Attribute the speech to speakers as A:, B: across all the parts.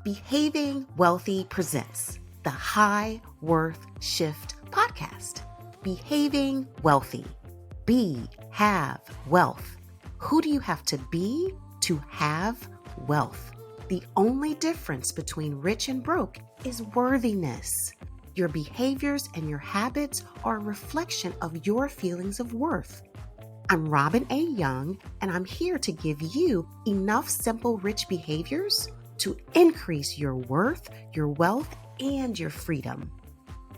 A: Behaving Wealthy presents the High Worth Shift podcast. Behaving wealthy. Have wealth. Who do you have to be to have wealth? The only difference between rich and broke is worthiness. Your behaviors and your habits are a reflection of your feelings of worth. I'm Robin A. Young, and I'm here to give you enough simple rich behaviors to increase your worth, your wealth, and your freedom.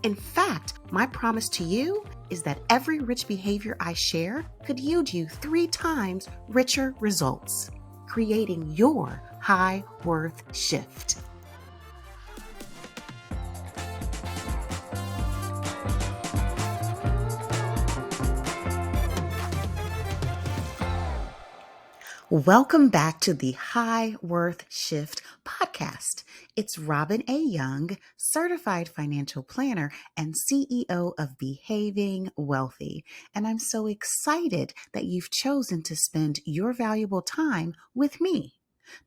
A: In fact, my promise to you is that every rich behavior I share could yield you 3 times richer results, creating your high worth shift. Welcome back to the High Worth Shift podcast. It's Robin A. Young, certified financial planner and CEO of Behaving Wealthy. And I'm so excited that you've chosen to spend your valuable time with me.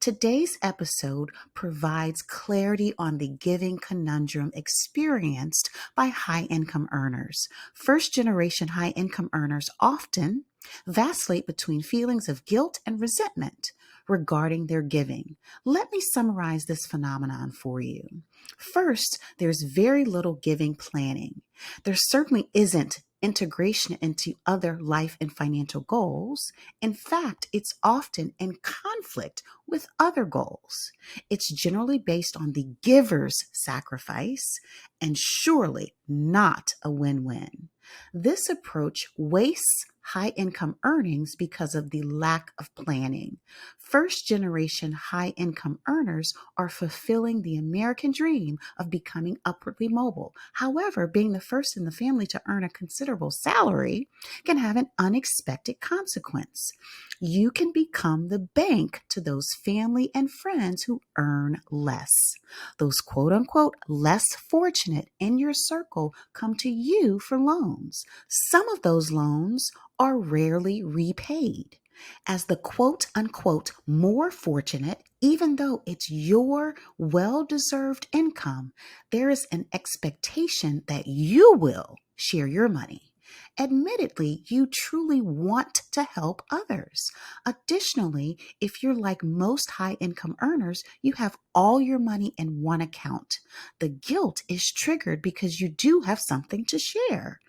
A: Today's episode provides clarity on the giving conundrum experienced by high-income earners. First-generation high-income earners often vacillate between feelings of guilt and resentment regarding their giving. Let me summarize this phenomenon for you. First, there's very little giving planning. There certainly isn't integration into other life and financial goals. In fact, it's often in conflict with other goals. It's generally based on the giver's sacrifice and surely not a win-win. This approach wastes high-income earnings because of the lack of planning. First-generation high-income earners are fulfilling the American dream of becoming upwardly mobile. However, being the first in the family to earn a considerable salary can have an unexpected consequence. You can become the bank to those family and friends who earn less. Those quote-unquote less fortunate in your circle come to you for loans. Some of those loans are rarely repaid. As the quote-unquote more fortunate, even though it's your well-deserved income, there is an expectation that you will share your money. Admittedly, you truly want to help others. Additionally, if you're like most high-income earners, you have all your money in one account. The guilt is triggered because you do have something to share.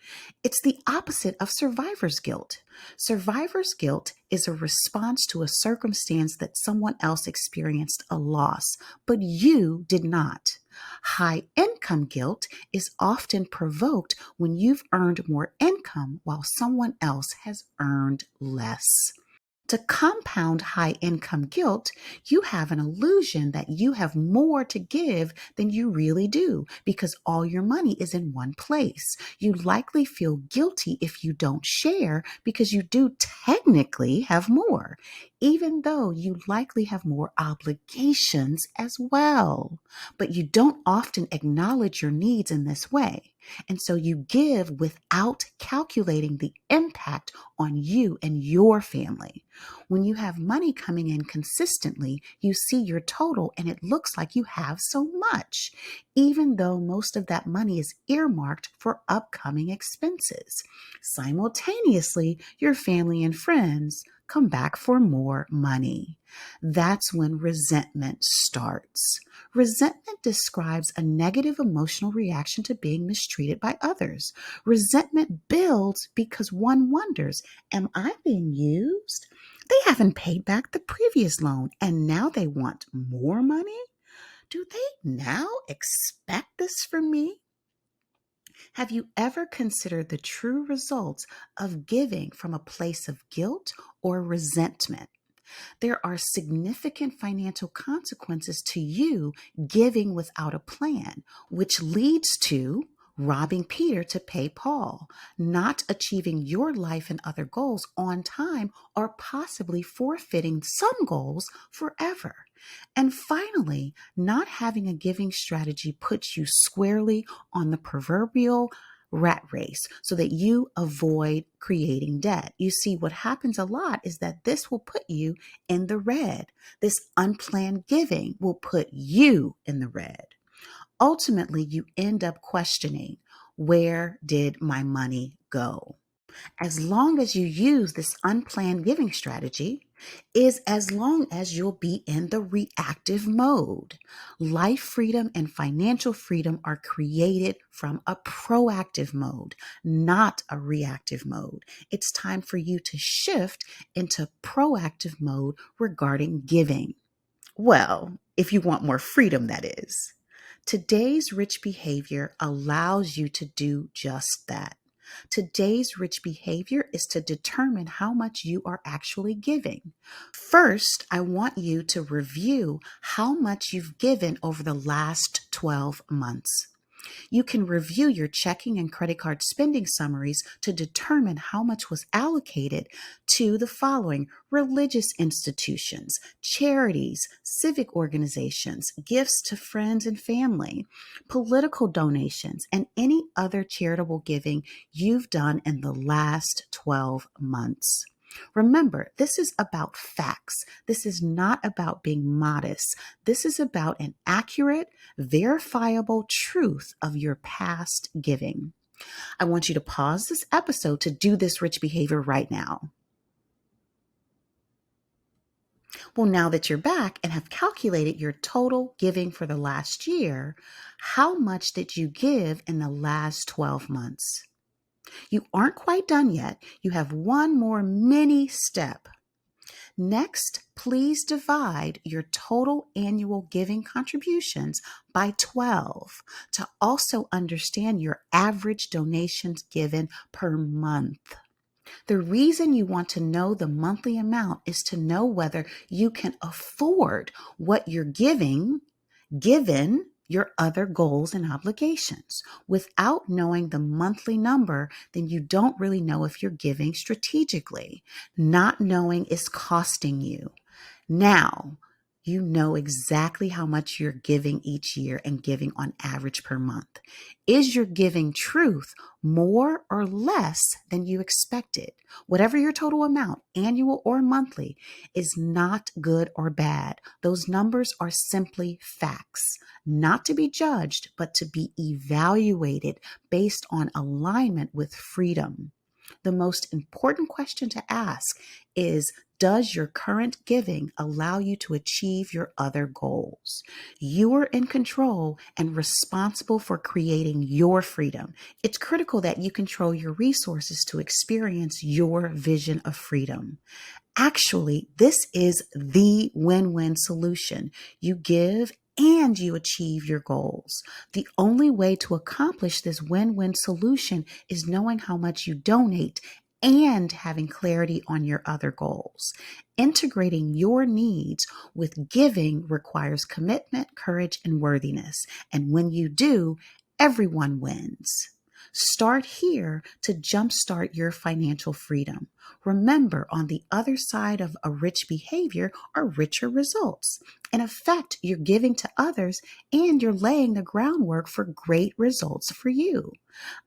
A: It's the opposite of survivor's guilt. Survivor's guilt is a response to a circumstance that someone else experienced a loss, but you did not. High income guilt is often provoked when you've earned more income while someone else has earned less. To compound high income guilt, you have an illusion that you have more to give than you really do because all your money is in one place. You likely feel guilty if you don't share because you do technically have more, even though you likely have more obligations as well. But you don't often acknowledge your needs in this way. And so you give without calculating the impact on you and your family. When you have money coming in consistently, you see your total and it looks like you have so much, even though most of that money is earmarked for upcoming expenses. Simultaneously, your family and friends come back for more money. That's when resentment starts. Resentment describes a negative emotional reaction to being mistreated by others. Resentment builds because one wonders, am I being used? They haven't paid back the previous loan and now they want more money? Do they now expect this from me? Have you ever considered the true results of giving from a place of guilt or resentment? There are significant financial consequences to you giving without a plan, which leads to robbing Peter to pay Paul, not achieving your life and other goals on time, or possibly forfeiting some goals forever. And finally, not having a giving strategy puts you squarely on the proverbial rat race so that you avoid creating debt. You see, what happens a lot is that this will put you in the red. This unplanned giving will put you in the red. Ultimately, you end up questioning, where did my money go? As long as you use this unplanned giving strategy, is as long as you'll be in the reactive mode. Life freedom and financial freedom are created from a proactive mode, not a reactive mode. It's time for you to shift into proactive mode regarding giving. Well, if you want more freedom, that is. Today's rich behavior allows you to do just that. Today's rich behavior is to determine how much you are actually giving. First, I want you to review how much you've given over the last 12 months. You can review your checking and credit card spending summaries to determine how much was allocated to the following: religious institutions, charities, civic organizations, gifts to friends and family, political donations, and any other charitable giving you've done in the last 12 months. Remember, this is about facts. This is not about being modest. This is about an accurate, verifiable truth of your past giving. I want you to pause this episode to do this rich behavior right now. Well, now that you're back and have calculated your total giving for the last year, how much did you give in the last 12 months? You aren't quite done yet. You have one more mini step. Next, please divide your total annual giving contributions by 12 to also understand your average donations given per month. The reason you want to know the monthly amount is to know whether you can afford what you're giving, given your other goals and obligations. Without knowing the monthly number, then you don't really know if you're giving strategically. Not knowing is costing you. Now, you know exactly how much you're giving each year and giving on average per month. Is your giving truth more or less than you expected? Whatever your total amount, annual or monthly, is not good or bad. Those numbers are simply facts, not to be judged, but to be evaluated based on alignment with freedom. The most important question to ask is, does your current giving allow you to achieve your other goals? You are in control and responsible for creating your freedom. It's critical that you control your resources to experience your vision of freedom. Actually, this is the win-win solution. You give and you achieve your goals. The only way to accomplish this win-win solution is knowing how much you donate and having clarity on your other goals. Integrating your needs with giving requires commitment, courage, and worthiness. And when you do, everyone wins. Start here to jumpstart your financial freedom. Remember, on the other side of a rich behavior are richer results. In effect, you're giving to others and you're laying the groundwork for great results for you.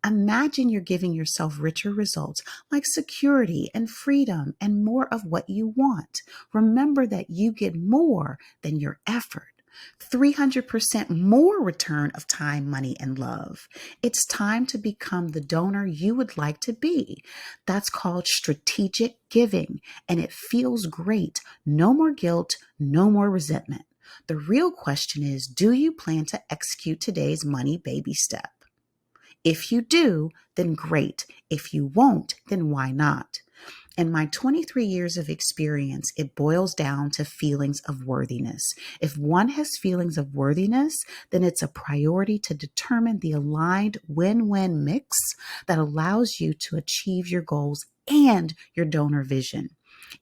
A: Imagine you're giving yourself richer results like security and freedom and more of what you want. Remember that you get more than your effort. 300% more return of time, money, and love. It's time to become the donor you would like to be. That's called strategic giving, and it feels great. No more guilt, no more resentment. The real question is, do you plan to execute today's money baby step? If you do, then great. If you won't, then why not? In my 23 years of experience, it boils down to feelings of worthiness. If one has feelings of worthiness, then it's a priority to determine the aligned win-win mix that allows you to achieve your goals and your donor vision.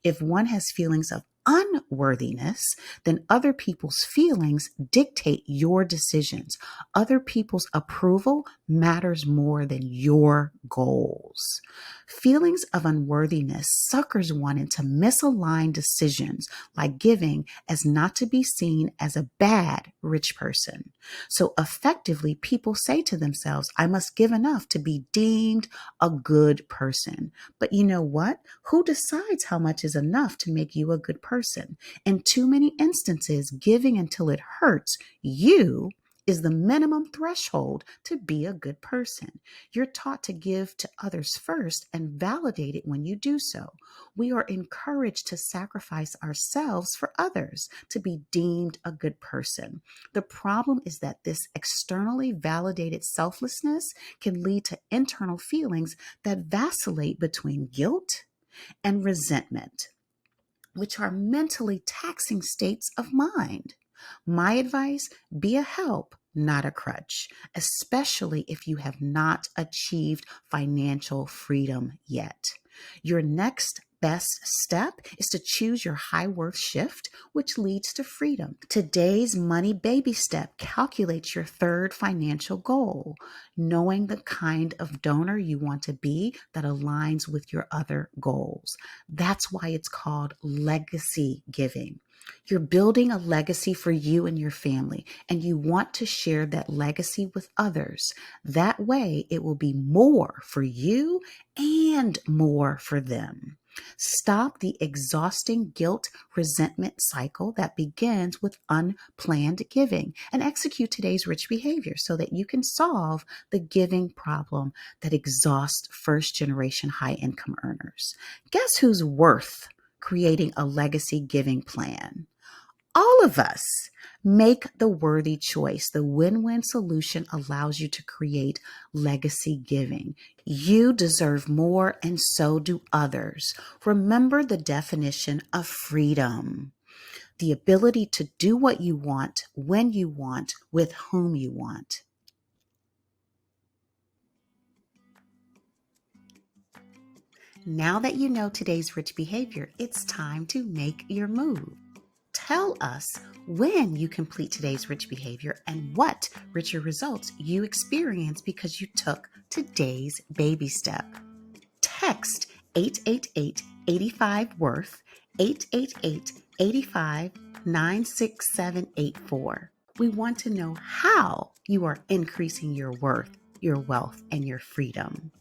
A: If one has feelings of unworthiness, then other people's feelings dictate your decisions. Other people's approval matters more than your goals. Feelings of unworthiness suckers one into misaligned decisions like giving as not to be seen as a bad rich person. So effectively, people say to themselves, I must give enough to be deemed a good person. But you know what? Who decides how much is enough to make you a good person? In too many instances, giving until it hurts you is the minimum threshold to be a good person. You're taught to give to others first and validate it when you do so. We are encouraged to sacrifice ourselves for others to be deemed a good person. The problem is that this externally validated selflessness can lead to internal feelings that vacillate between guilt and resentment, which are mentally taxing states of mind. My advice, be a help, not a crutch, especially if you have not achieved financial freedom yet. Your next best step is to choose your high worth shift, which leads to freedom. Today's money baby step calculates your third financial goal, knowing the kind of donor you want to be that aligns with your other goals. That's why it's called legacy giving. You're building a legacy for you and your family, and you want to share that legacy with others. That way, it will be more for you and more for them. Stop the exhausting guilt resentment cycle that begins with unplanned giving and execute today's rich behavior so that you can solve the giving problem that exhausts first generation high income earners. Guess who's worth creating a legacy giving plan? All of us. Make the worthy choice. The win-win solution allows you to create legacy giving. You deserve more, and so do others. Remember the definition of freedom: the ability to do what you want, when you want, with whom you want. Now that you know today's rich behavior, it's time to make your move. Tell us when you complete today's rich behavior and what richer results you experience because you took today's baby step. Text 888-85-WORTH, 888-85-96784. We want to know how you are increasing your worth, your wealth, and your freedom.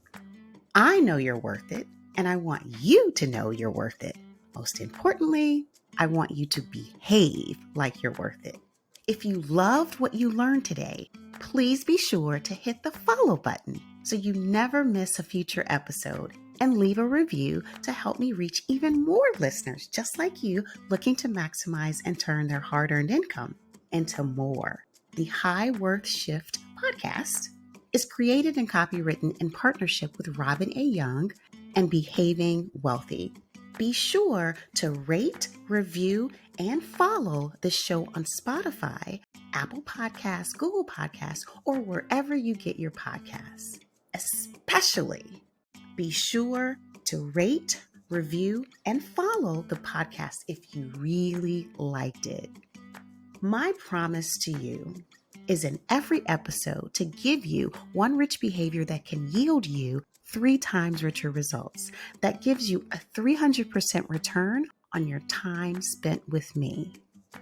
A: I know you're worth it, and I want you to know you're worth it. Most importantly, I want you to behave like you're worth it. If you loved what you learned today, please be sure to hit the follow button so you never miss a future episode, and leave a review to help me reach even more listeners just like you looking to maximize and turn their hard-earned income into more. The High Worth Shift podcast is created and copywritten in partnership with Robin A. Young and Behaving Wealthy. Be sure to rate, review, and follow the show on Spotify, Apple Podcasts, Google Podcasts, or wherever you get your podcasts. Especially, be sure to rate, review, and follow the podcast if you really liked it. My promise to you is in every episode to give you one rich behavior that can yield you 3 times richer results. That gives you a 300% return on your time spent with me.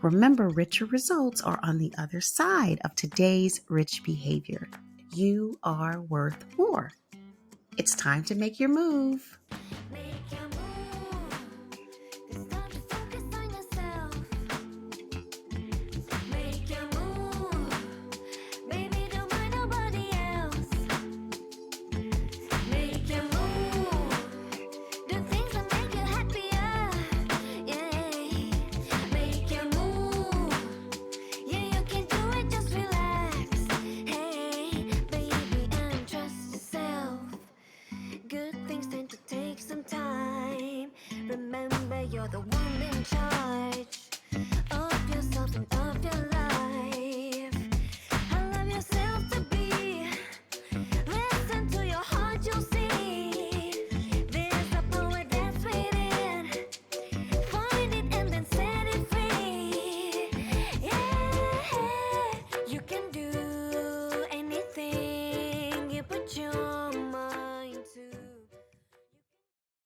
A: Remember, richer results are on the other side of today's rich behavior. You are worth more. It's time to make your move.